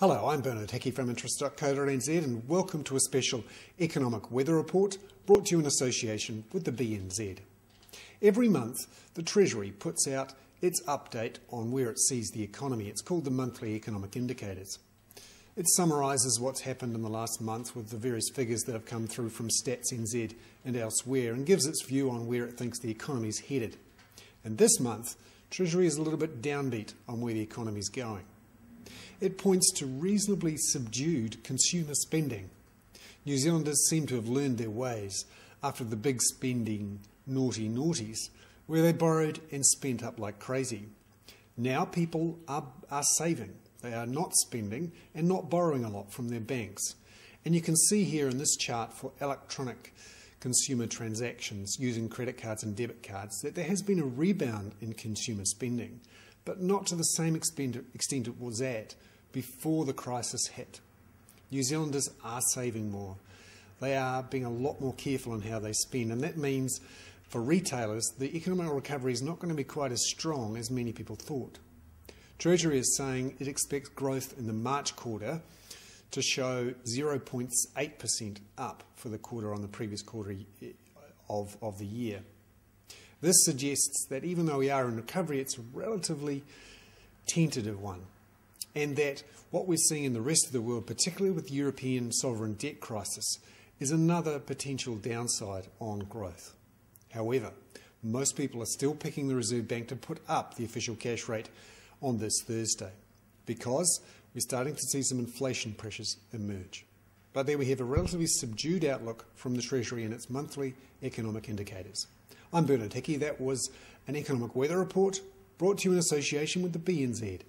Hello, I'm Bernard Hickey from interest.co.nz and welcome to a special economic weather report brought to you in association with the BNZ. Every month, the Treasury puts out its update on where it sees the economy. It's called the Monthly Economic Indicators. It summarises what's happened in the last month with the various figures that have come through from Stats NZ and elsewhere and gives its view on where it thinks the economy is headed. And this month, Treasury is a little bit downbeat on where the economy is going. It points to reasonably subdued consumer spending. New Zealanders seem to have learned their ways after the big spending naughty noughties, where they borrowed and spent up like crazy. Now people are saving. They are not spending and not borrowing a lot from their banks. And you can see here in this chart for electronic consumer transactions using credit cards and debit cards that there has been a rebound in consumer spending, but not to the same extent it was at before the crisis hit. New Zealanders are saving more. They are being a lot more careful in how they spend, and that means for retailers the economic recovery is not going to be quite as strong as many people thought. Treasury is saying it expects growth in the March quarter to show 0.8% up for the quarter on the previous quarter of the year. This suggests that even though we are in recovery, it's a relatively tentative one, and that what we're seeing in the rest of the world, particularly with the European sovereign debt crisis, is another potential downside on growth. However, most people are still picking the Reserve Bank to put up the official cash rate on this Thursday because we're starting to see some inflation pressures emerge. But there we have a relatively subdued outlook from the Treasury and its monthly economic indicators. I'm Bernard Hickey. That was an economic weather report brought to you in association with the BNZ.